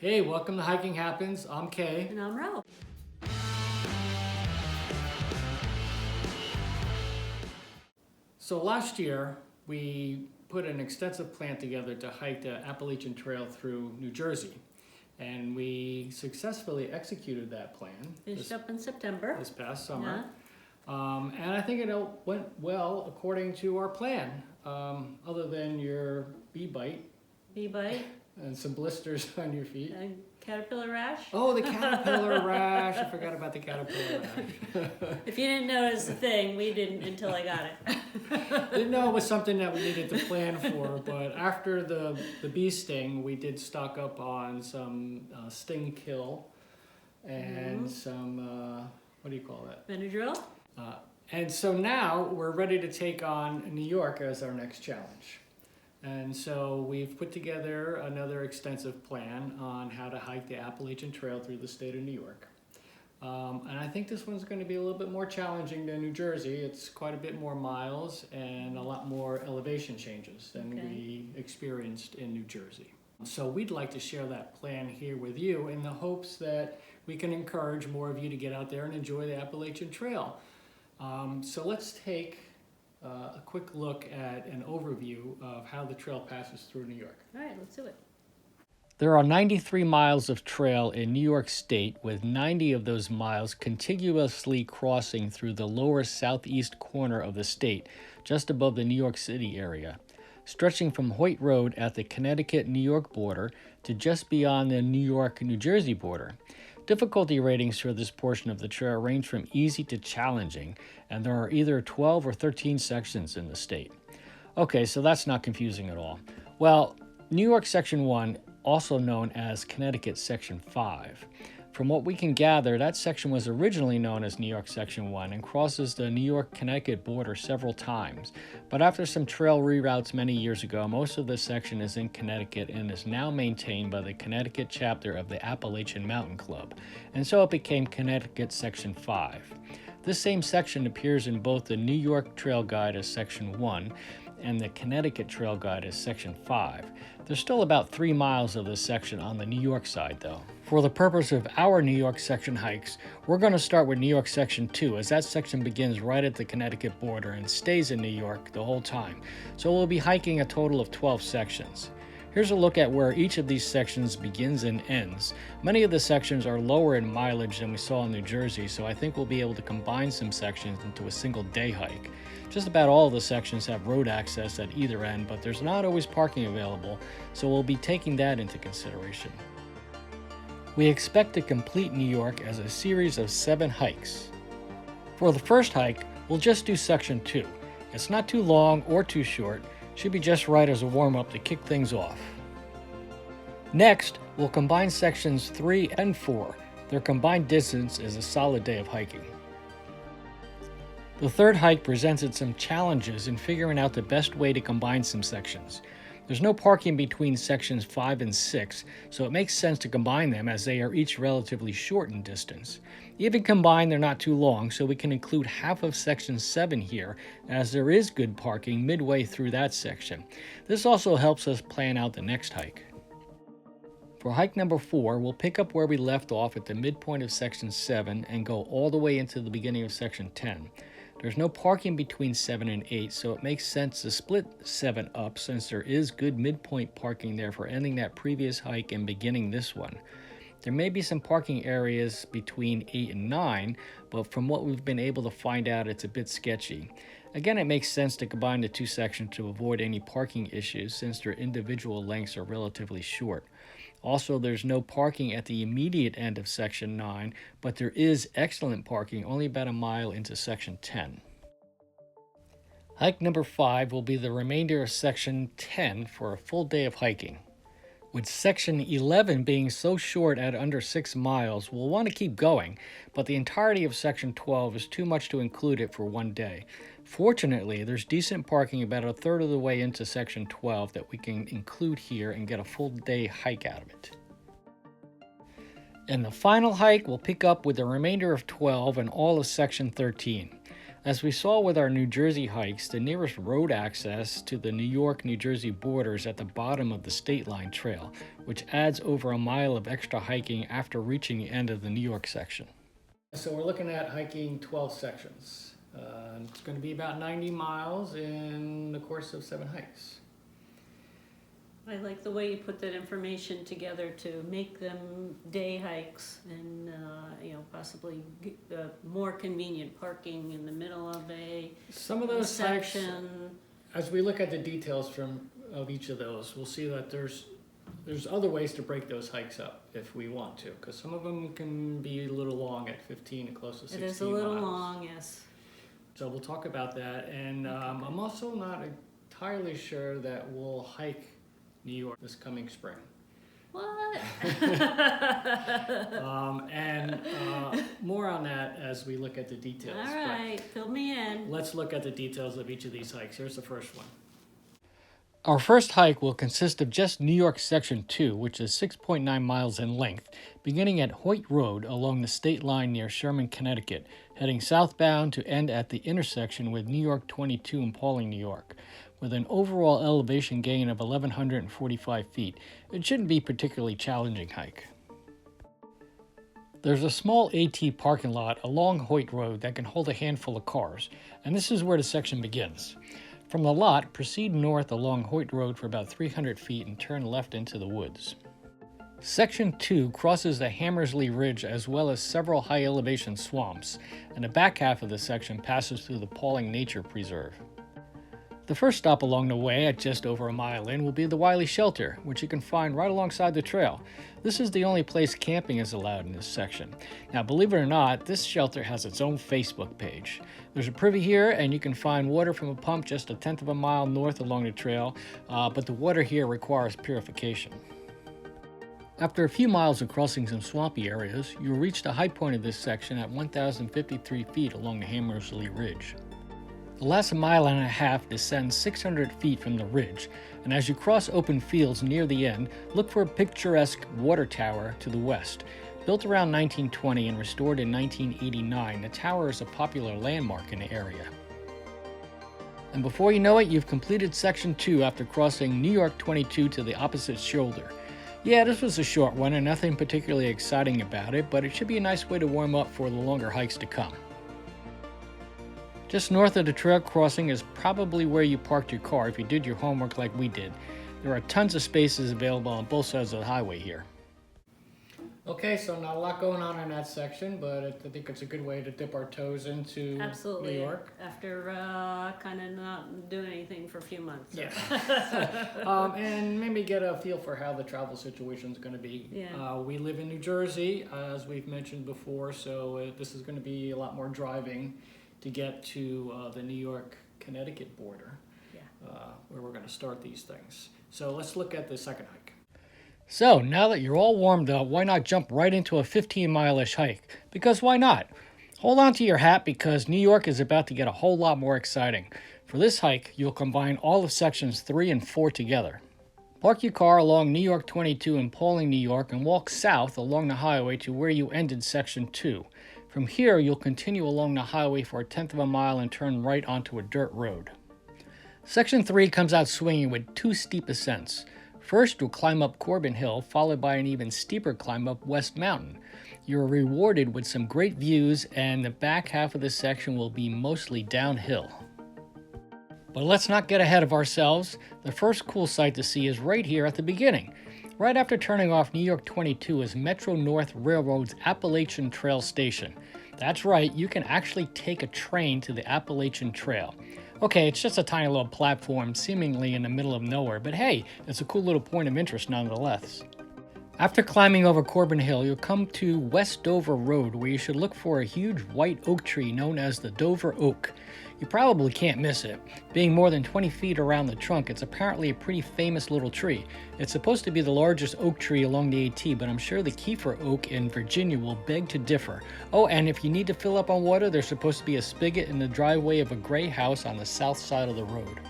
Hey, welcome to Hiking Happens. I'm Kay. And I'm Ro. So last year, we put an extensive plan together to hike the Appalachian Trail through New Jersey. And we successfully executed that plan Finished up in September. this past summer. And I think it went well according to our plan, other than your bee bite Bee bite and some blisters on your feet. and caterpillar rash. Oh, the caterpillar rash. I forgot about the caterpillar rash. If you didn't notice the thing, we didn't until I got it. Didn't know it was something that we needed to plan for, but after the bee sting, we did stock up on some sting kill and some, what do you call that? Benadryl. And so now we're ready to take on New York as our next challenge. And so we've put together another extensive plan on how to hike the Appalachian Trail through the state of New York. And I think this one's going to be a little bit more challenging than New Jersey. It's quite a bit more miles and a lot more elevation changes than we experienced in New Jersey. So we'd like to share that plan here with you in the hopes that we can encourage more of you to get out there and enjoy the Appalachian Trail. So let's take a quick look at an overview of how the trail passes through New York. All right, let's do it. There are 93 miles of trail in New York State, with 90 of those miles contiguously crossing through the lower southeast corner of the state, just above the New York City area, stretching from Hoyt Road at the Connecticut-New York border to just beyond the New York-New Jersey border. Difficulty ratings for this portion of the trail range from easy to challenging, and there are either 12 or 13 sections in the state. Okay, so that's not confusing at all. Well, New York Section 1, also known as Connecticut Section 5. From what we can gather, that section was originally known as New York Section 1 and crosses the New York-Connecticut border several times. But after some trail reroutes many years ago, most of this section is in Connecticut and is now maintained by the Connecticut chapter of the Appalachian Mountain Club, and so it became Connecticut Section 5. This same section appears in both the New York Trail Guide as Section 1 and the Connecticut Trail Guide as Section 5. There's still about 3 miles of this section on the New York side, though. For the purpose of our New York section hikes, we're going to start with New York Section 2, as that section begins right at the Connecticut border and stays in New York the whole time. So we'll be hiking a total of 12 sections. Here's a look at where each of these sections begins and ends. Many of the sections are lower in mileage than we saw in New Jersey, so I think we'll be able to combine some sections into a single day hike. Just about all of the sections have road access at either end, but there's not always parking available, so we'll be taking that into consideration. We expect to complete New York as a series of 7 hikes. For the first hike, we'll just do Section 2. It's not too long or too short, should be just right as a warm-up to kick things off. Next, we'll combine Sections 3 and 4. Their combined distance is a solid day of hiking. The third hike presented some challenges in figuring out the best way to combine some sections. There's no parking between sections 5 and 6, so it makes sense to combine them as they are each relatively short in distance. Even combined, they're not too long, so we can include half of section 7 here, as there is good parking midway through that section. This also helps us plan out the next hike. For hike number 4, we'll pick up where we left off at the midpoint of section 7 and go all the way into the beginning of section 10. There's no parking between 7 and 8, so it makes sense to split 7 up since there is good midpoint parking there for ending that previous hike and beginning this one. There may be some parking areas between 8 and 9, but from what we've been able to find out, it's a bit sketchy. Again, it makes sense to combine the 2 sections to avoid any parking issues since their individual lengths are relatively short. Also, there's no parking at the immediate end of Section 9, but there is excellent parking only about a mile into Section 10. Hike number 5 will be the remainder of Section 10 for a full day of hiking. With Section 11 being so short at under 6 miles, we'll want to keep going, but the entirety of Section 12 is too much to include it for one day. Fortunately, there's decent parking about a third of the way into Section 12 that we can include here and get a full day hike out of it. In the final hike, we'll pick up with the remainder of 12 and all of Section 13. As we saw with our New Jersey hikes, the nearest road access to the New York-New Jersey border is at the bottom of the State Line Trail, which adds over a mile of extra hiking after reaching the end of the New York section. So we're looking at hiking 12 sections. It's going to be about 90 miles in the course of 7 hikes. I like the way you put that information together to make them day hikes and, possibly more convenient parking in the middle of Some of those section. Hikes, as we look at the details of each of those, we'll see that there's other ways to break those hikes up if we want to, because some of them can be a little long at 15 and close to 16 miles. It is a little long, yes. So we'll talk about that, and Okay. I'm also not entirely sure that we'll hike New York this coming spring. What? More on that as we look at the details. All right, fill me in. Let's look at the details of each of these hikes. Here's the first one. Our first hike will consist of just New York Section 2, which is 6.9 miles in length, beginning at Hoyt Road along the state line near Sherman, Connecticut, heading southbound to end at the intersection with New York 22 in Pauling, New York. With an overall elevation gain of 1,145 feet, it shouldn't be a particularly challenging hike. There's a small AT parking lot along Hoyt Road that can hold a handful of cars, and this is where the section begins. From the lot, proceed north along Hoyt Road for about 300 feet and turn left into the woods. Section 2 crosses the Hammersley Ridge as well as several high-elevation swamps, and the back half of the section passes through the Pauling Nature Preserve. The first stop along the way, at just over a mile in, will be the Wiley Shelter, which you can find right alongside the trail. This is the only place camping is allowed in this section. Now, believe it or not, this shelter has its own Facebook page. There's a privy here, and you can find water from a pump just a tenth of a mile north along the trail, but the water here requires purification. After a few miles of crossing some swampy areas, you'll reach the high point of this section at 1,053 feet along the Hammersley Ridge. The last mile and a half descends 600 feet from the ridge, and as you cross open fields near the end, look for a picturesque water tower to the west. Built around 1920 and restored in 1989, the tower is a popular landmark in the area. And before you know it, you've completed Section 2 after crossing New York 22 to the opposite shoulder. Yeah, this was a short one and nothing particularly exciting about it, but it should be a nice way to warm up for the longer hikes to come. Just north of the trail crossing is probably where you parked your car if you did your homework like we did. There are tons of spaces available on both sides of the highway here. Okay, so not a lot going on in that section, but I think it's a good way to dip our toes into Absolutely. New York. After kind of not doing anything for a few months. So. Yeah. And maybe get a feel for how the travel situation is going to be. Yeah. We live in New Jersey, as we've mentioned before, so this is going to be a lot more driving to get to the New York-Connecticut border, where we're going to start these things. So let's look at the second hike. So now that you're all warmed up, why not jump right into a 15-mile-ish hike? Because why not? Hold on to your hat because New York is about to get a whole lot more exciting. For this hike, you'll combine all of sections 3 and 4 together. Park your car along New York 22 in Pauling, New York, and walk south along the highway to where you ended Section 2. From here, you'll continue along the highway for a tenth of a mile and turn right onto a dirt road. Section 3 comes out swinging with 2 steep ascents. First, you'll climb up Corbin Hill, followed by an even steeper climb up West Mountain. You're rewarded with some great views, and the back half of this section will be mostly downhill. But let's not get ahead of ourselves. The first cool sight to see is right here at the beginning. Right after turning off New York 22 is Metro North Railroad's Appalachian Trail station. That's right, you can actually take a train to the Appalachian Trail. Okay, it's just a tiny little platform seemingly in the middle of nowhere, but hey, it's a cool little point of interest nonetheless. After climbing over Corbin Hill, you'll come to West Dover Road, where you should look for a huge white oak tree known as the Dover Oak. You probably can't miss it. Being more than 20 feet around the trunk, it's apparently a pretty famous little tree. It's supposed to be the largest oak tree along the AT, but I'm sure the Kiefer Oak in Virginia will beg to differ. Oh, and if you need to fill up on water, there's supposed to be a spigot in the driveway of a gray house on the south side of the road.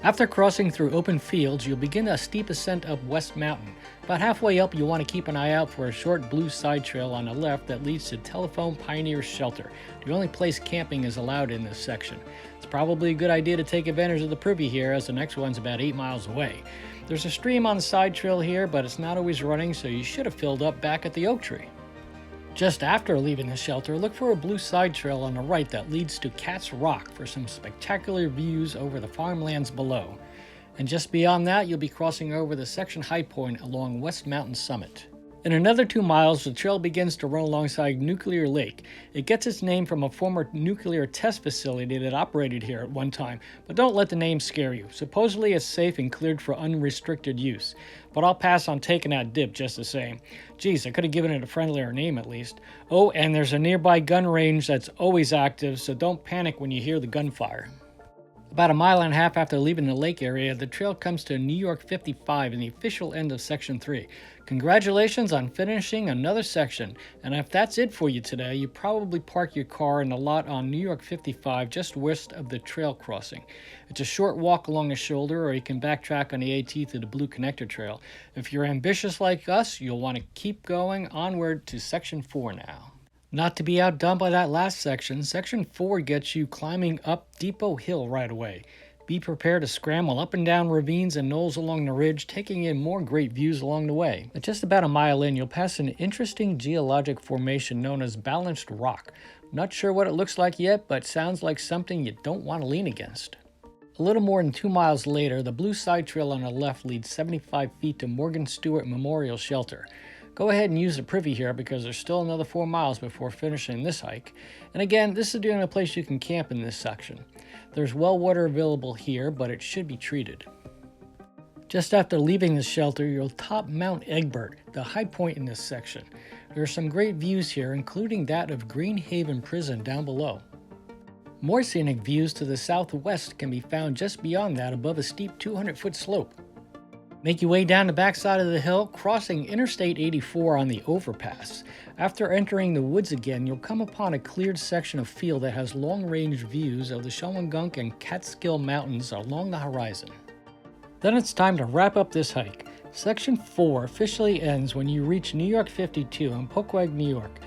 After crossing through open fields, you'll begin a steep ascent up West Mountain. About halfway up, you'll want to keep an eye out for a short blue side trail on the left that leads to Telephone Pioneer Shelter, the only place camping is allowed in this section. It's probably a good idea to take advantage of the privy here, as the next one's about 8 miles away. There's a stream on the side trail here, but it's not always running, so you should have filled up back at the oak tree. Just after leaving the shelter, look for a blue side trail on the right that leads to Cat's Rock for some spectacular views over the farmlands below. And just beyond that, you'll be crossing over the section high point along West Mountain Summit. In another 2 miles, the trail begins to run alongside Nuclear Lake. It gets its name from a former nuclear test facility that operated here at one time, but don't let the name scare you. Supposedly it's safe and cleared for unrestricted use, but I'll pass on taking that dip just the same. Geez, I could have given it a friendlier name at least. Oh, and there's a nearby gun range that's always active, so don't panic when you hear the gunfire. About a mile and a half after leaving the lake area, the trail comes to New York 55 in the official end of Section 3. Congratulations on finishing another section, and if that's it for you today, you probably park your car in the lot on New York 55 just west of the trail crossing. It's a short walk along the shoulder, or you can backtrack on the AT to the Blue Connector Trail. If you're ambitious like us, you'll want to keep going onward to Section 4 now. Not to be outdone by that last section, Section 4 gets you climbing up Depot Hill right away. Be prepared to scramble up and down ravines and knolls along the ridge, taking in more great views along the way. At just about a mile in, you'll pass an interesting geologic formation known as balanced rock. Not sure what it looks like yet, but sounds like something you don't want to lean against. A little more than 2 miles later, the blue side trail on the left leads 75 feet to Morgan Stewart Memorial Shelter. Go ahead and use the privy here because there's still another 4 miles before finishing this hike. And again, this is the only place you can camp in this section. There's well water available here, but it should be treated. Just after leaving the shelter, you'll top Mount Egbert, the high point in this section. There are some great views here, including that of Green Haven Prison down below. More scenic views to the southwest can be found just beyond that above a steep 200-foot slope. Make your way down the backside of the hill, crossing Interstate 84 on the overpass. After entering the woods again, you'll come upon a cleared section of field that has long-range views of the Shawangunk and Catskill Mountains along the horizon. Then it's time to wrap up this hike. Section 4 officially ends when you reach New York 52 in Poquag, New York.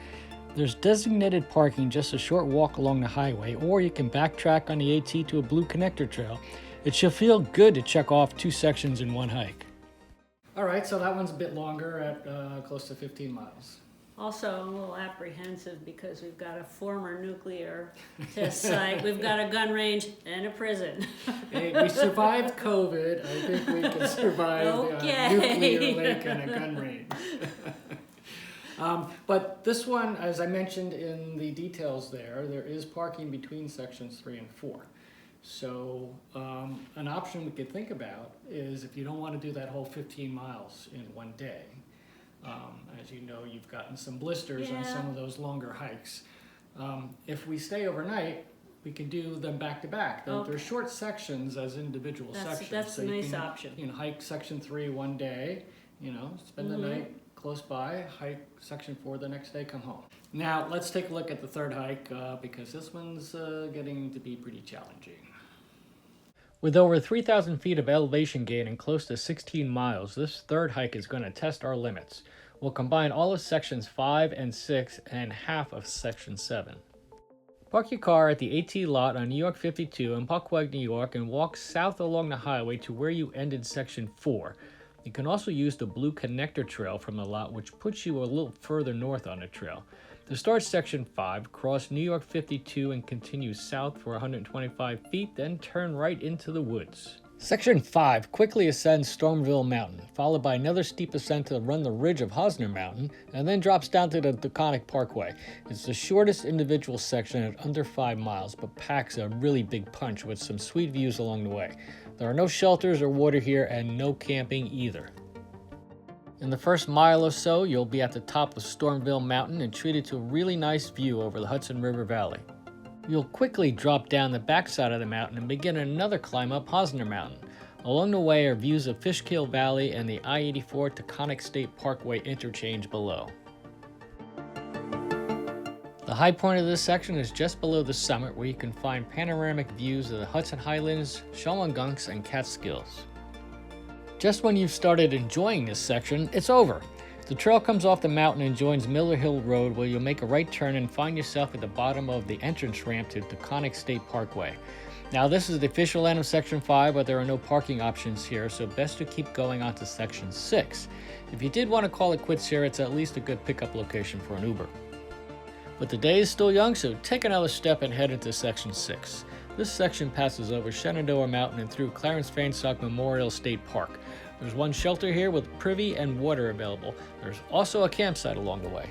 There's designated parking just a short walk along the highway, or you can backtrack on the AT to a Blue Connector Trail. It should feel good to check off 2 sections in one hike. All right, so that one's a bit longer at close to 15 miles. Also, I'm a little apprehensive because we've got a former nuclear test site, we've got a gun range, and a prison. Hey, we survived COVID. I think we can survive Okay. nuclear lake and a gun range. But this one, as I mentioned in the details there is parking between sections 3 and 4. So an option we could think about is if you don't want to do that whole 15 miles in one day. As you know, you've gotten some blisters on some of those longer hikes. If we stay overnight, we can do them back to back. They're short sections as individual sections. That's so a nice you can, option. You know, hike section 3 one day, spend the night close by, hike section 4 the next day, come home. Now let's take a look at the third hike because this one's getting to be pretty challenging. With over 3,000 feet of elevation gain and close to 16 miles, this third hike is going to test our limits. We'll combine all of sections 5 and 6 and half of section 7. Park your car at the AT lot on New York 52 in Poquag, New York, and walk south along the highway to where you ended section 4. You can also use the Blue Connector Trail from the lot, which puts you a little further north on the trail. To start section 5, cross New York 52 and continue south for 125 feet, then turn right into the woods. Section 5 quickly ascends Stormville Mountain, followed by another steep ascent to run the ridge of Hosner Mountain, and then drops down to the Taconic Parkway. It's the shortest individual section at under 5 miles, but packs a really big punch with some sweet views along the way. There are no shelters or water here, and no camping either. In the first mile or so, you'll be at the top of Stormville Mountain and treated to a really nice view over the Hudson River Valley. You'll quickly drop down the backside of the mountain and begin another climb up Hosner Mountain. Along the way are views of Fishkill Valley and the I-84 Taconic State Parkway interchange below. The high point of this section is just below the summit, where you can find panoramic views of the Hudson Highlands, Shawangunk, and Catskills. Just when you've started enjoying this section, it's over. The trail comes off the mountain and joins Miller Hill Road, where you'll make a right turn and find yourself at the bottom of the entrance ramp to Taconic State Parkway. Now, this is the official end of Section 5, but there are no parking options here, so best to keep going on to Section 6. If you did want to call it quits here, it's at least a good pickup location for an Uber. But the day is still young, so take another step and head into Section 6. This section passes over Shenandoah Mountain and through Clarence Fanstock Memorial State Park. There's one shelter here with privy and water available. There's also a campsite along the way.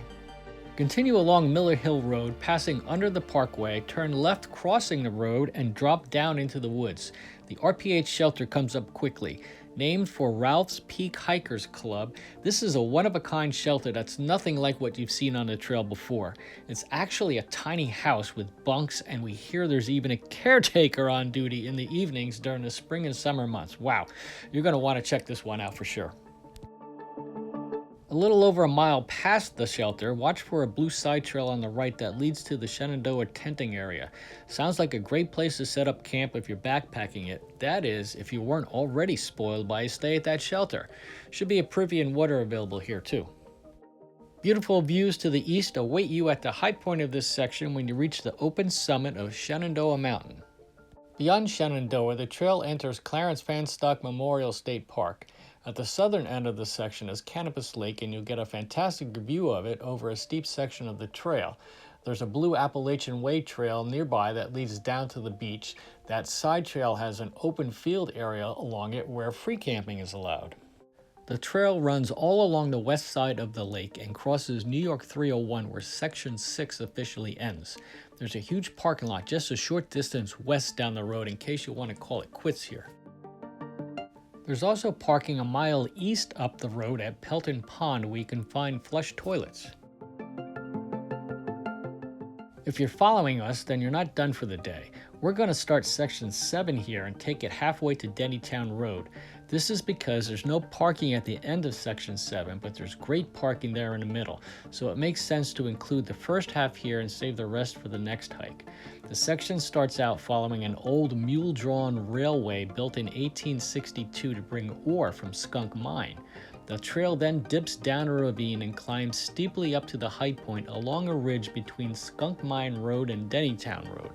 Continue along Miller Hill Road, passing under the parkway, turn left crossing the road, and drop down into the woods. The RPH shelter comes up quickly. Named for Ralph's Peak Hikers Club, this is a one-of-a-kind shelter that's nothing like what you've seen on the trail before. It's actually a tiny house with bunks, and we hear there's even a caretaker on duty in the evenings during the spring and summer months. Wow, you're going to want to check this one out for sure. A little over a mile past the shelter, watch for a blue side trail on the right that leads to the Shenandoah tenting area. Sounds like a great place to set up camp if you're backpacking it. That is, if you weren't already spoiled by a stay at that shelter. Should be a privy and water available here too. Beautiful views to the east await you at the high point of this section when you reach the open summit of Shenandoah Mountain. Beyond Shenandoah, the trail enters Clarence Fanstock Memorial State Park. At the southern end of the section is Cannabis Lake, and you'll get a fantastic view of it over a steep section of the trail. There's a blue Appalachian Way trail nearby that leads down to the beach. That side trail has an open field area along it where free camping is allowed. The trail runs all along the west side of the lake and crosses New York 301, where Section 6 officially ends. There's a huge parking lot just a short distance west down the road in case you want to call it quits here. There's also parking a mile east up the road at Pelton Pond, where you can find flush toilets. If you're following us, then you're not done for the day. We're going to start Section 7 here and take it halfway to Dennytown Road. This is because there's no parking at the end of Section 7, but there's great parking there in the middle, so it makes sense to include the first half here and save the rest for the next hike. The section starts out following an old mule-drawn railway built in 1862 to bring ore from Skunk Mine. The trail then dips down a ravine and climbs steeply up to the high point along a ridge between Skunk Mine Road and Dennytown Road.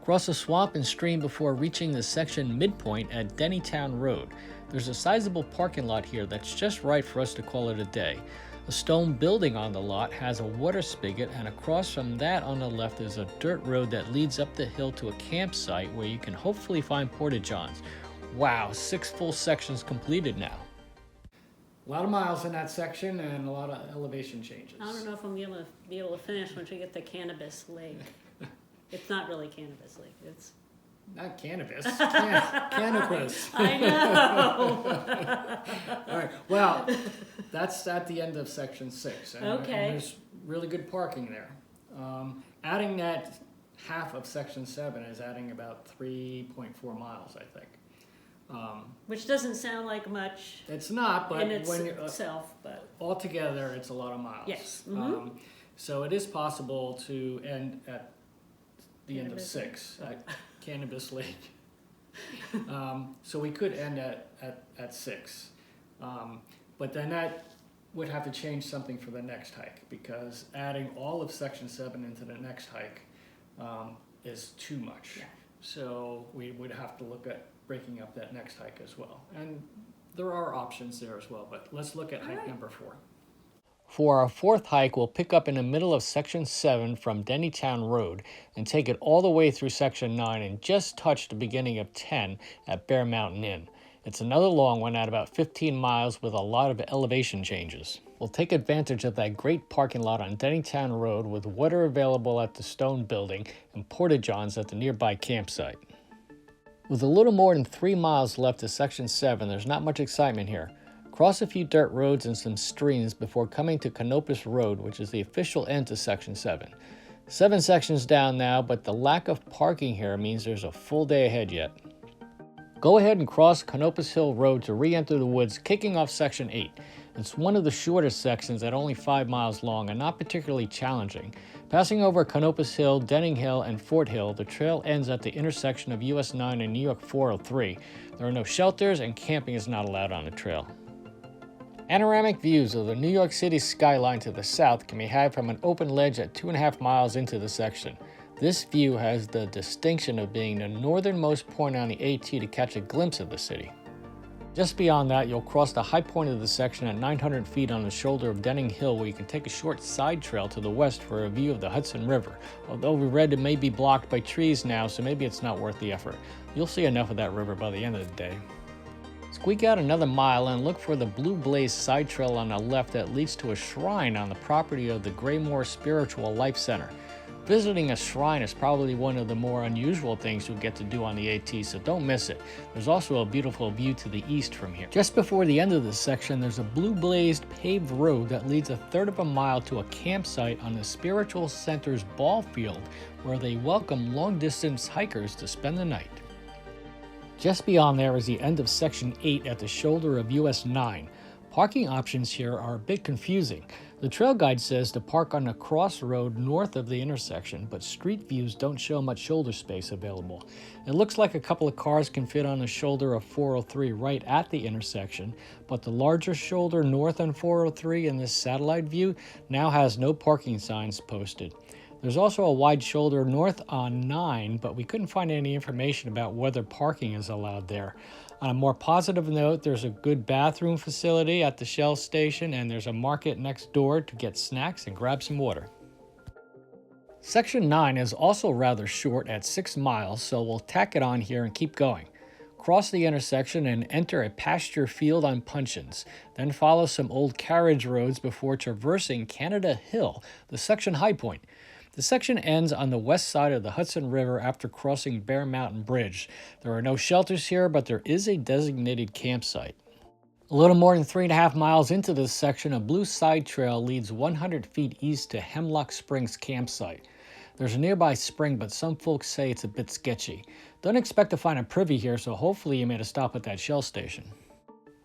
Cross a swamp and stream before reaching the section midpoint at Dennytown Road. There's a sizable parking lot here that's just right for us to call it a day. A stone building on the lot has a water spigot, and across from that on the left is a dirt road that leads up the hill to a campsite where you can hopefully find porta-johns. Wow, 6 full sections completed now. A lot of miles in that section and a lot of elevation changes. I don't know if I'm gonna be able to finish once we get to Cannabis Lake. It's not really Cannabis Lake, it's... Not cannabis, cannabis. I know! All right, well, that's at the end of Section 6. And Okay. there's really good parking there. Adding that half of Section 7 is adding about 3.4 miles, I think. Which doesn't sound like much It's not, but in when you're, itself, but... altogether, it's a lot of miles. Yes. Mm-hmm. So it is possible to end at the end of Cannabis 6 at Cannabis Lake. So we could end at 6. But then that would have to change something for the next hike, because adding all of Section 7 into the next hike is too much. Yeah. So we would have to look at breaking up that next hike as well. And there are options there as well, but let's look at hike number 4. For our 4th hike, we'll pick up in the middle of Section 7 from Dennytown Road and take it all the way through Section 9 and just touch the beginning of 10 at Bear Mountain Inn. It's another long one at about 15 miles with a lot of elevation changes. We'll take advantage of that great parking lot on Dennytown Road with water available at the stone building and porta-johns at the nearby campsite. With a little more than 3 miles left to Section 7, there's not much excitement here. Cross a few dirt roads and some streams before coming to Canopus Road, which is the official end to Section 7. 7 sections down now, but the lack of parking here means there's a full day ahead yet. Go ahead and cross Canopus Hill Road to re-enter the woods, kicking off Section 8. It's one of the shortest sections at only 5 miles long and not particularly challenging. Passing over Canopus Hill, Denning Hill, and Fort Hill, the trail ends at the intersection of US 9 and New York 403. There are no shelters and camping is not allowed on the trail. Panoramic views of the New York City skyline to the south can be had from an open ledge at 2.5 miles into the section. This view has the distinction of being the northernmost point on the AT to catch a glimpse of the city. Just beyond that, you'll cross the high point of the section at 900 feet on the shoulder of Denning Hill, where you can take a short side trail to the west for a view of the Hudson River. Although we read it may be blocked by trees now, so maybe it's not worth the effort. You'll see enough of that river by the end of the day. Squeak out another mile and look for the Blue Blaze side trail on the left that leads to a shrine on the property of the Graymore Spiritual Life Center. Visiting a shrine is probably one of the more unusual things you'll get to do on the AT, so don't miss it. There's also a beautiful view to the east from here. Just before the end of this section, there's a blue blazed paved road that leads 1/3 of a mile to a campsite on the Spiritual Center's ball field, where they welcome long-distance hikers to spend the night. Just beyond there is the end of Section 8 at the shoulder of US 9. Parking options here are a bit confusing. The trail guide says to park on a crossroad north of the intersection, but street views don't show much shoulder space available. It looks like a couple of cars can fit on the shoulder of 403 right at the intersection, but the larger shoulder north on 403 in this satellite view now has no parking signs posted. There's also a wide shoulder north on 9, but we couldn't find any information about whether parking is allowed there. On a more positive note, there's a good bathroom facility at the Shell station, and there's a market next door to get snacks and grab some water. Section 9 is also rather short at 6 miles, so we'll tack it on here and keep going. Cross the intersection and enter a pasture field on puncheons, then follow some old carriage roads before traversing Canada Hill, the section high point. The section ends on the west side of the Hudson River after crossing Bear Mountain Bridge. There are no shelters here, but there is a designated campsite. A little more than 3.5 miles into this section, a blue side trail leads 100 feet east to Hemlock Springs campsite. There's a nearby spring, but some folks say it's a bit sketchy. Don't expect to find a privy here, so hopefully you made a stop at that Shell station.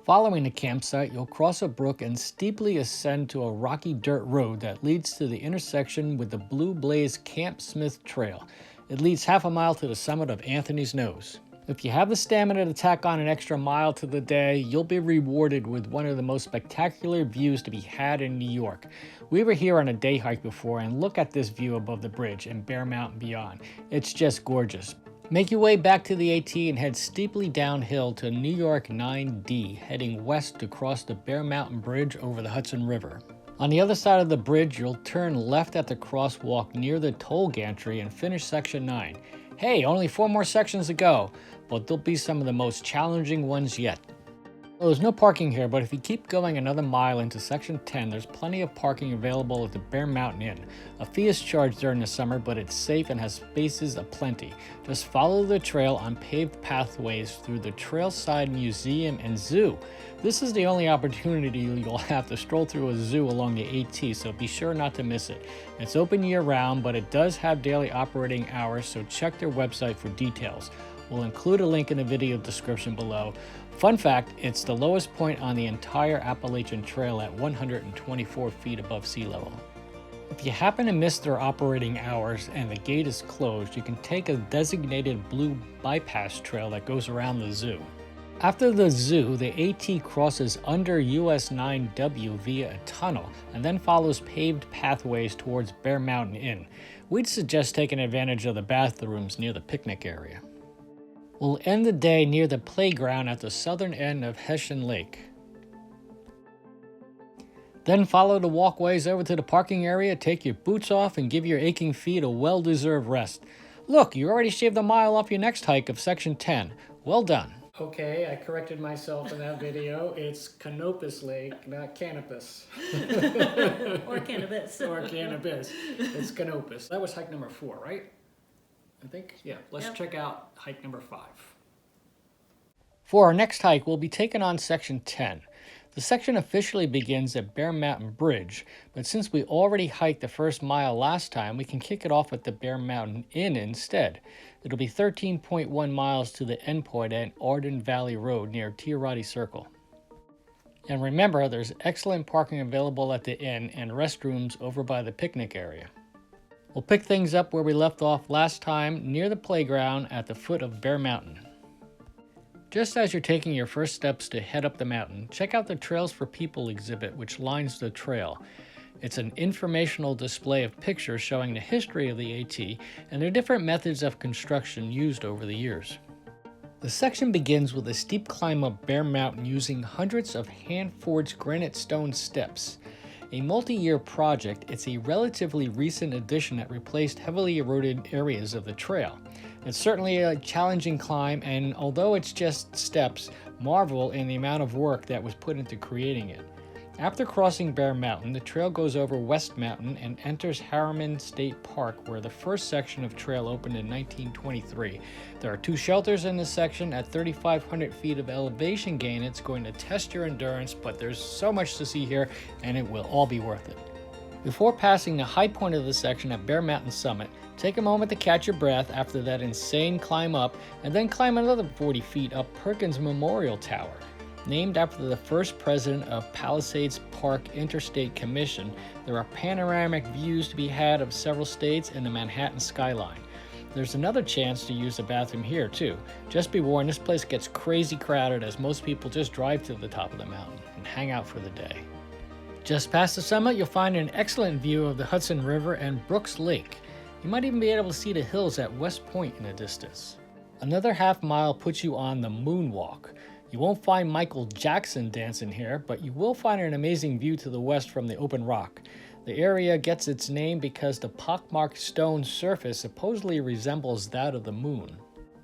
Following the campsite, you'll cross a brook and steeply ascend to a rocky dirt road that leads to the intersection with the Blue Blaze Camp Smith Trail. It leads 1/2 mile to the summit of Anthony's Nose. If you have the stamina to tack on an extra mile to the day, you'll be rewarded with one of the most spectacular views to be had in New York. We were here on a day hike before, and look at this view above the bridge and Bear Mountain beyond. It's just gorgeous. Make your way back to the AT and head steeply downhill to New York 9D, heading west to cross the Bear Mountain Bridge over the Hudson River. On the other side of the bridge, you'll turn left at the crosswalk near the toll gantry and finish Section 9. Hey, only 4 more sections to go, but they'll be some of the most challenging ones yet. Well, there's no parking here, but if you keep going another mile into Section 10, there's plenty of parking available at the Bear Mountain Inn. A fee is charged during the summer, but it's safe and has spaces aplenty. Just follow the trail on paved pathways through the Trailside Museum and Zoo. This is the only opportunity you'll have to stroll through a zoo along the AT, so be sure not to miss it. It's open year-round, but it does have daily operating hours, so check their website for details. We'll include a link in the video description below. Fun fact, it's the lowest point on the entire Appalachian Trail at 124 feet above sea level. If you happen to miss their operating hours and the gate is closed, you can take a designated blue bypass trail that goes around the zoo. After the zoo, the AT crosses under US 9W via a tunnel and then follows paved pathways towards Bear Mountain Inn. We'd suggest taking advantage of the bathrooms near the picnic area. We'll end the day near the playground at the southern end of Hessian Lake. Then follow the walkways over to the parking area, take your boots off, and give your aching feet a well-deserved rest. Look, you already shaved a mile off your next hike of Section 10. Well done. Okay, I corrected myself in that video. It's Canopus Lake, not Canopus. Or cannabis. Or cannabis. It's Canopus. That was hike number 4, right? I think? Yeah, let's check out hike number 5. For our next hike, we'll be taking on Section 10. The section officially begins at Bear Mountain Bridge, but since we already hiked the first mile last time, we can kick it off at the Bear Mountain Inn instead. It'll be 13.1 miles to the endpoint at Arden Valley Road near Tiarati Circle. And remember, there's excellent parking available at the inn and restrooms over by the picnic area. We'll pick things up where we left off last time, near the playground at the foot of Bear Mountain. Just as you're taking your first steps to head up the mountain, check out the Trails for People exhibit which lines the trail. It's an informational display of pictures showing the history of the AT and their different methods of construction used over the years. The section begins with a steep climb up Bear Mountain using hundreds of hand-forged granite stone steps. A multi-year project, it's a relatively recent addition that replaced heavily eroded areas of the trail. It's certainly a challenging climb, and although it's just steps, marvel in the amount of work that was put into creating it. After crossing Bear Mountain, the trail goes over West Mountain and enters Harriman State Park, where the first section of trail opened in 1923. There are 2 shelters in this section. At 3,500 feet of elevation gain, it's going to test your endurance, but there's so much to see here, and it will all be worth it. Before passing the high point of the section at Bear Mountain Summit, take a moment to catch your breath after that insane climb up, and then climb another 40 feet up Perkins Memorial Tower. Named after the first president of Palisades Park Interstate Commission, there are panoramic views to be had of several states and the Manhattan skyline. There's another chance to use the bathroom here too. Just be warned, this place gets crazy crowded as most people just drive to the top of the mountain and hang out for the day. Just past the summit, you'll find an excellent view of the Hudson River and Brooks Lake. You might even be able to see the hills at West Point in the distance. Another half mile puts you on the Moonwalk. You won't find Michael Jackson dancing here, but you will find an amazing view to the west from the open rock. The area gets its name because the pockmarked stone surface supposedly resembles that of the moon.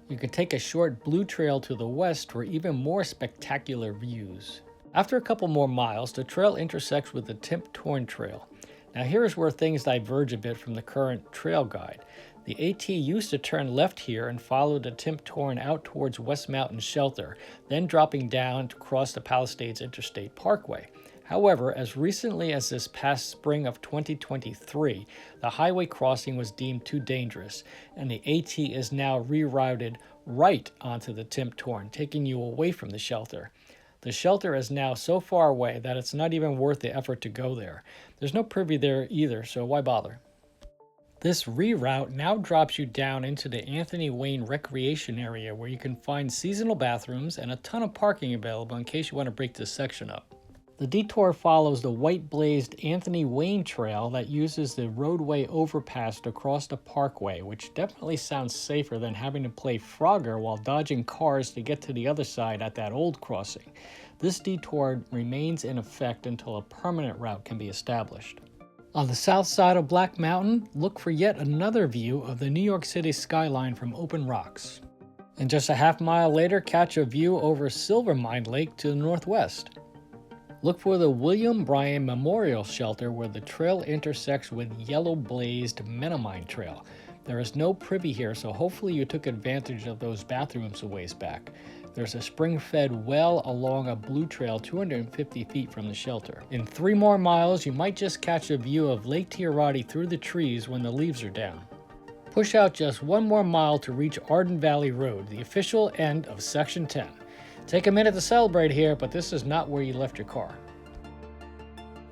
You can take a short blue trail to the west for even more spectacular views. After a couple more miles, the trail intersects with the Timp Torn Trail. Now here's where things diverge a bit from the current trail guide. The AT used to turn left here and follow the Timp Torn out towards West Mountain Shelter, then dropping down to cross the Palisades Interstate Parkway. However, as recently as this past spring of 2023, the highway crossing was deemed too dangerous, and the AT is now rerouted right onto the Timp Torn, taking you away from the shelter. The shelter is now so far away that it's not even worth the effort to go there. There's no privy there either, so why bother? This reroute now drops you down into the Anthony Wayne Recreation Area, where you can find seasonal bathrooms and a ton of parking available in case you want to break this section up. The detour follows the white-blazed Anthony Wayne Trail that uses the roadway overpass to cross the parkway, which definitely sounds safer than having to play Frogger while dodging cars to get to the other side at that old crossing. This detour remains in effect until a permanent route can be established. On the south side of Black Mountain, look for yet another view of the New York City skyline from open rocks. And just a half mile later, catch a view over Silver Mine Lake to the northwest. Look for the William Bryan Memorial Shelter where the trail intersects with yellow-blazed Menominee Trail. There is no privy here, so hopefully you took advantage of those bathrooms a ways back. There's a spring-fed well along a blue trail 250 feet from the shelter. In 3 more miles, you might just catch a view of Lake Tiarati through the trees when the leaves are down. Push out just 1 more mile to reach Arden Valley Road, the official end of Section 10. Take a minute to celebrate here, but this is not where you left your car.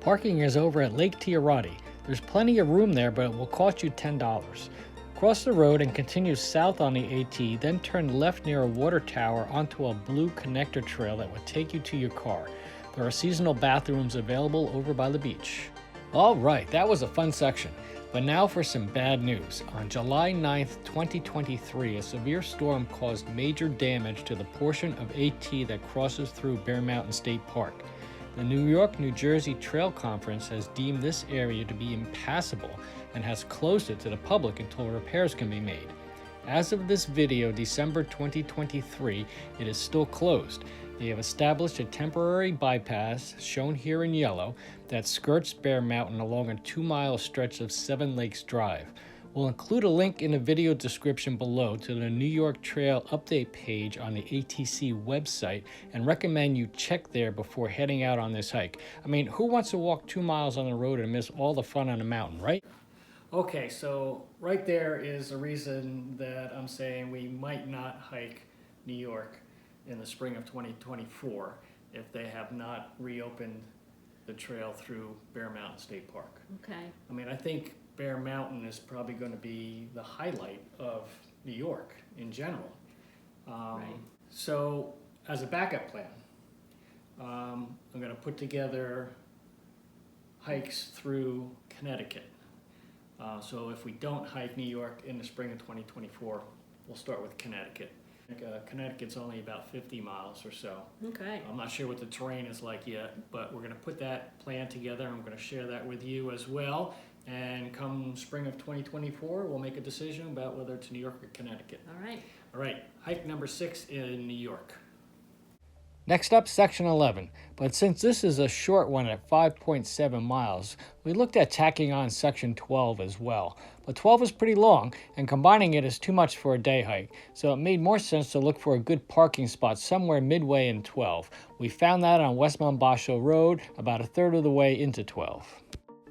Parking is over at Lake Tiarati. There's plenty of room there, but it will cost you $10. Cross the road and continue south on the AT, then turn left near a water tower onto a blue connector trail that will take you to your car. There are seasonal bathrooms available over by the beach. All right, that was a fun section. But now for some bad news. On July 9th, 2023, a severe storm caused major damage to the portion of AT that crosses through Bear Mountain State Park. The New York-New Jersey Trail Conference has deemed this area to be impassable and has closed it to the public until repairs can be made. As of this video, December 2023, it is still closed. They have established a temporary bypass, shown here in yellow, that skirts Bear Mountain along a 2-mile stretch of Seven Lakes Drive. We'll include a link in the video description below to the New York Trail update page on the ATC website and recommend you check there before heading out on this hike. I mean, who wants to walk 2 miles on the road and miss all the fun on the mountain, right? Okay, so right there is a reason that I'm saying we might not hike New York in the spring of 2024. if they have not reopened the trail through Bear Mountain State Park. Okay, I mean, I think Bear Mountain is probably going to be the highlight of New York in general. Right. So as a backup plan, I'm going to put together hikes through Connecticut. So if we don't hike New York in the spring of 2024, we'll start with Connecticut. Connecticut's only about 50 miles or so. okay. I'm not sure what the terrain is like yet, but we're going to put that plan together. I'm going to share that with you as well. And come spring of 2024, we'll make a decision about whether it's New York or Connecticut. All right. All right, hike number 6 in New York. Next up, section 11, but since this is a short one at 5.7 miles, we looked at tacking on section 12 as well. But 12 is pretty long, and combining it is too much for a day hike, so it made more sense to look for a good parking spot somewhere midway in 12. We found that on West Mombasha Road, about a third of the way into 12.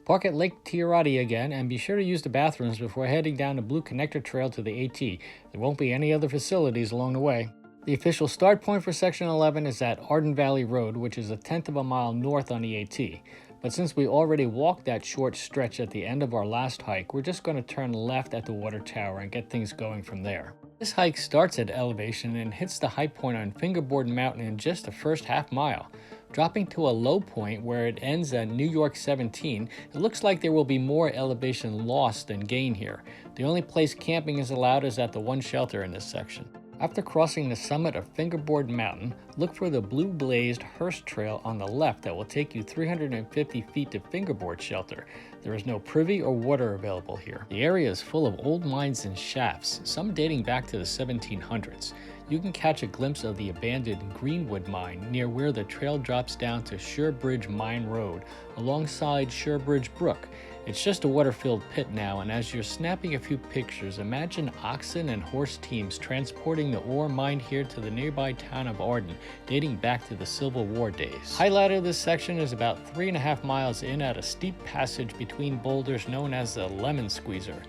Park at Lake Tirati again, and be sure to use the bathrooms before heading down the Blue Connector Trail to the AT. There won't be any other facilities along the way. The official start point for section 11 is at Arden Valley Road, which is 1/10 of a mile north on the AT. But since we already walked that short stretch at the end of our last hike, we're just going to turn left at the water tower and get things going from there. This hike starts at elevation and hits the high point on Fingerboard Mountain in just the first half mile. Dropping to a low point where it ends at New York 17, it looks like there will be more elevation lost than gain here. The only place camping is allowed is at the one shelter in this section. After crossing the summit of Fingerboard Mountain, look for the blue-blazed Hearst Trail on the left that will take you 350 feet to Fingerboard Shelter. There is no privy or water available here. The area is full of old mines and shafts, some dating back to the 1700s. You can catch a glimpse of the abandoned Greenwood mine near where the trail drops down to Surebridge Mine Road, alongside Surebridge Brook. It's just a water-filled pit now, and as you're snapping a few pictures, imagine oxen and horse teams transporting the ore mined here to the nearby town of Arden, dating back to the Civil War days. Highlight of this section is about 3.5 miles in at a steep passage between boulders known as the Lemon Squeezer.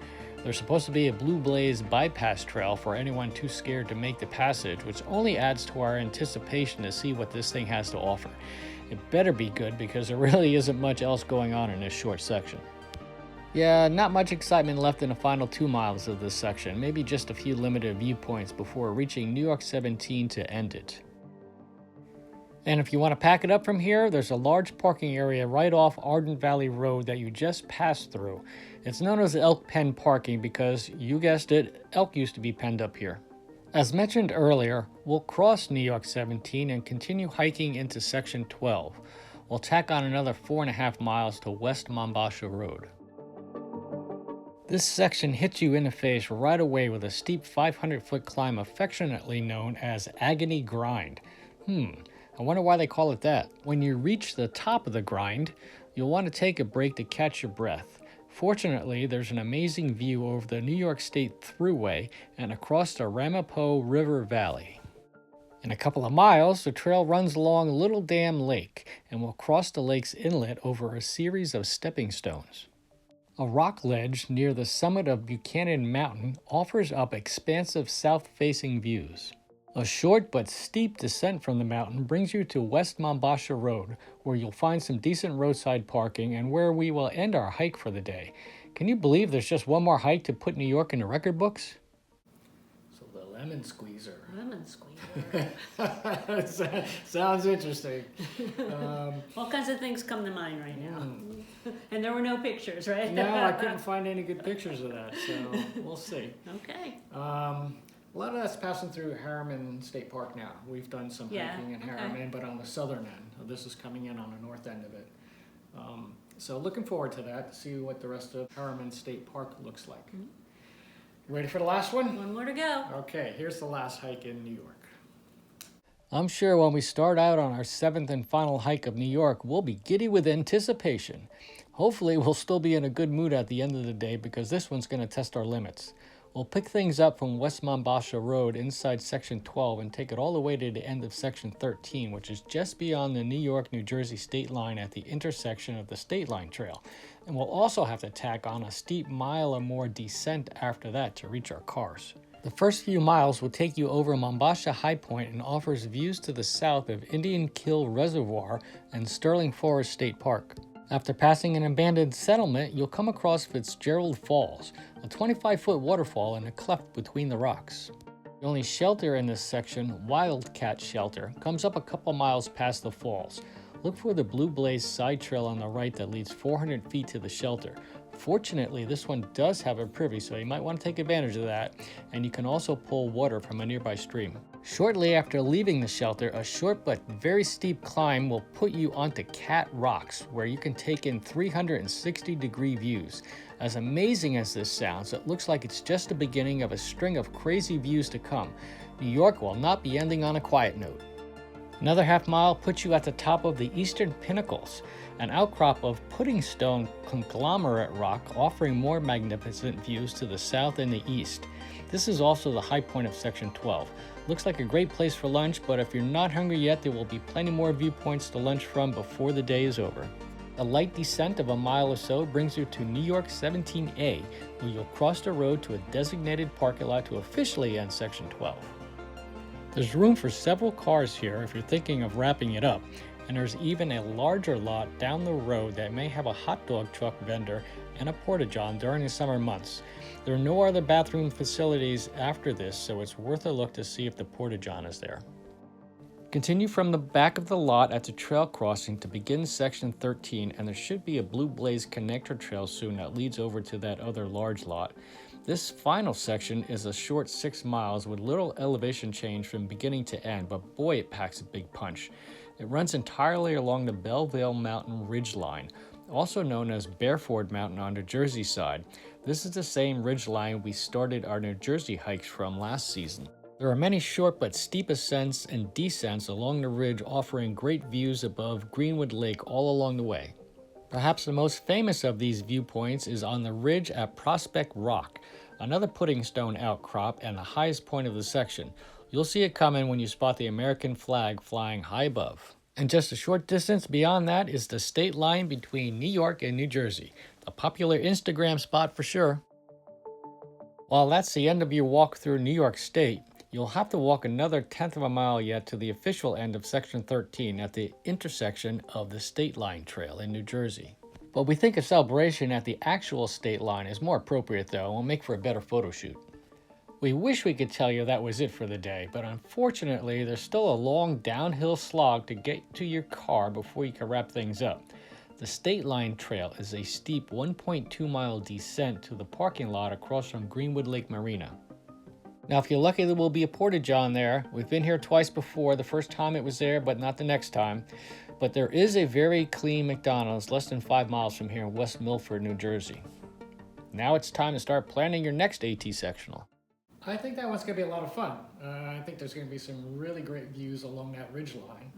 There's supposed to be a blue blaze bypass trail for anyone too scared to make the passage, which only adds to our anticipation to see what this thing has to offer. It better be good because there really isn't much else going on in this short section. Yeah, not much excitement left in the final 2 miles of this section, maybe just a few limited viewpoints before reaching New York 17 to end it. And if you want to pack it up from here, there's a large parking area right off Arden Valley Road that you just passed through. It's known as elk pen parking because, you guessed it, elk used to be penned up here. As mentioned earlier, we'll cross New York 17 and continue hiking into section 12. We'll tack on another 4.5 miles to West Mombasha Road. This section hits you in the face right away with a steep 500-foot climb affectionately known as Agony Grind. I wonder why they call it that. When you reach the top of the grind, you'll want to take a break to catch your breath. Fortunately, there's an amazing view over the New York State Thruway and across the Ramapo River Valley. In a couple of miles, the trail runs along Little Dam Lake and will cross the lake's inlet over a series of stepping stones. A rock ledge near the summit of Buchanan Mountain offers up expansive south-facing views. A short but steep descent from the mountain brings you to West Mombasha Road, where you'll find some decent roadside parking and where we will end our hike for the day. Can you believe there's just one more hike to put New York in the record books? So the Lemon Squeezer. Lemon squeezer. Sounds interesting. All kinds of things come to mind right now. And there were no pictures, right? No, I couldn't find any good pictures of that, so we'll see. Okay. A lot of that's passing through Harriman State Park now. We've done some hiking in Harriman, but on the southern end. This is coming in on the north end of it. So looking forward to that, to see what the rest of Harriman State Park looks like. Ready for the last one? One more to go. Okay, here's the last hike in New York. I'm sure when we start out on our 7th and final hike of New York, we'll be giddy with anticipation. Hopefully, we'll still be in a good mood at the end of the day because this one's going to test our limits. We'll pick things up from West Mombasha Road inside Section 12 and take it all the way to the end of Section 13, which is just beyond the New York-New Jersey state line at the intersection of the State Line Trail. And we'll also have to tack on a steep mile or more descent after that to reach our cars. The first few miles will take you over Mombasa High Point and offers views to the south of Indian Kill Reservoir and Sterling Forest State Park. After passing an abandoned settlement, you'll come across Fitzgerald Falls, a 25-foot waterfall in a cleft between the rocks. The only shelter in this section, Wildcat Shelter, comes up a couple miles past the falls. Look for the Blue Blaze side trail on the right that leads 400 feet to the shelter. Fortunately, this one does have a privy, so you might want to take advantage of that, and you can also pull water from a nearby stream. Shortly after leaving the shelter, a short but very steep climb will put you onto Cat Rocks, where you can take in 360-degree views. As amazing as this sounds, it looks like it's just the beginning of a string of crazy views to come. New York will not be ending on a quiet note. Another half mile puts you at the top of the Eastern Pinnacles, an outcrop of pudding stone conglomerate rock offering more magnificent views to the south and the east. This is also the high point of Section 12. Looks like a great place for lunch, but if you're not hungry yet, there will be plenty more viewpoints to lunch from before the day is over. A light descent of a mile or so brings you to New York 17A, where you'll cross the road to a designated parking lot to officially end Section 12. There's room for several cars here if you're thinking of wrapping it up, and there's even a larger lot down the road that may have a hot dog truck vendor and a porta-john during the summer months. There are no other bathroom facilities after this, so it's worth a look to see if the porta-john is there. Continue from the back of the lot at the trail crossing to begin Section 13, and there should be a Blue Blaze connector trail soon that leads over to that other large lot. This final section is a short 6 miles with little elevation change from beginning to end, but boy, it packs a big punch. It runs entirely along the Belleville Mountain ridgeline, also known as Bearford Mountain on the Jersey side. This is the same ridgeline we started our New Jersey hikes from last season. There are many short but steep ascents and descents along the ridge, offering great views above Greenwood Lake all along the way. Perhaps the most famous of these viewpoints is on the ridge at Prospect Rock, another pudding stone outcrop and the highest point of the section. You'll see it coming when you spot the American flag flying high above. And just a short distance beyond that is the state line between New York and New Jersey, a popular Instagram spot for sure. While that's the end of your walk through New York State, you'll have to walk another 1/10 of a mile yet to the official end of Section 13 at the intersection of the State Line Trail in New Jersey. But we think a celebration at the actual state line is more appropriate though, and will make for a better photo shoot. We wish we could tell you that was it for the day, but unfortunately there's still a long downhill slog to get to your car before you can wrap things up. The State Line Trail is a steep 1.2-mile descent to the parking lot across from Greenwood Lake Marina. Now, if you're lucky, there will be a porta-john there. We've been here twice before. The first time it was there, but not the next time. But there is a very clean McDonald's less than 5 miles from here in West Milford, New Jersey. Now it's time to start planning your next AT sectional. I think that one's going to be a lot of fun. I think there's going to be some really great views along that ridge line.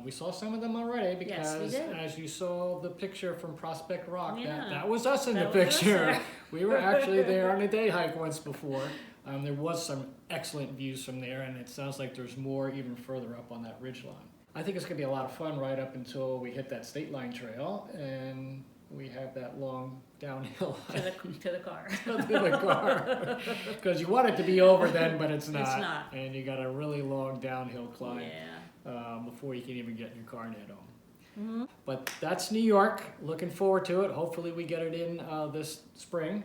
We saw some of them already because Yes, we did. as you saw the picture from Prospect Rock, Yeah. that was us in the That was us picture. there. We were actually there on a day hike once before. There was some excellent views from there, and it sounds like there's more even further up on that ridge line. I think it's going to be a lot of fun right up until we hit that State Line Trail and we have that long downhill To the car. to the car. Because you want it to be over then, but it's not. It's not. And you got a really long downhill climb Yeah. before you can even get your car net home. But that's New York. Looking forward to it. Hopefully we get it in this spring.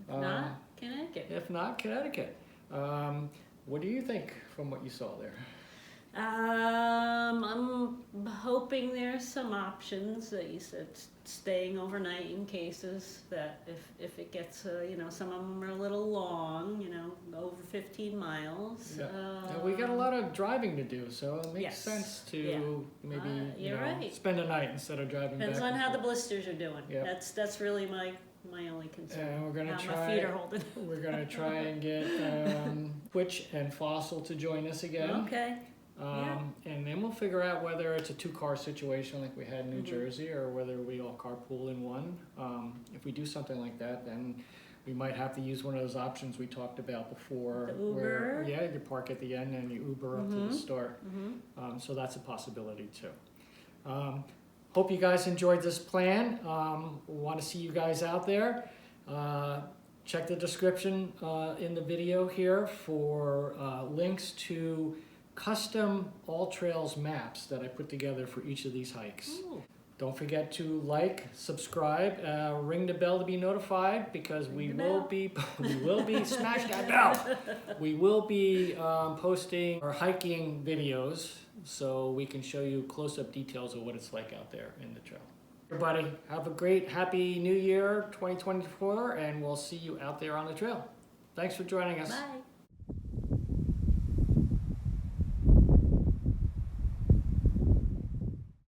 If not, Connecticut. If not, Connecticut. What do you think from what you saw there? I'm hoping there's some options that you said, staying overnight in cases that if it gets, some of them are a little long, over 15 miles. Yeah. And we got a lot of driving to do, so it makes Yes. sense to Yeah. maybe you're right. spend a night instead of driving Depends back on and how the forth. blisters are doing. Yep. That's really my only concern. And we're gonna how try. my feet are holding. We're gonna try and get Twitch and Fossil to join us again. Okay. And then we'll figure out whether it's a 2-car situation like we had in New Mhm. Jersey, or whether we all carpool in one. If we do something like that, then we might have to use one of those options we talked about before. The Where, Uber? yeah, you park at the end and you Uber up to the Mhm. start. Mm-hmm. So that's a possibility too. Hope you guys enjoyed this plan. Want to see you guys out there. check the description in the video here for links to custom all trails maps that I put together for each of these hikes. Ooh. Don't forget to like, subscribe, ring the bell to be notified, because we will be smash that bell. We will be posting our hiking videos so we can show you close-up details of what it's like out there in the trail. Everybody, have a great, happy New Year 2024, and we'll see you out there on the trail. Thanks for joining us. Bye.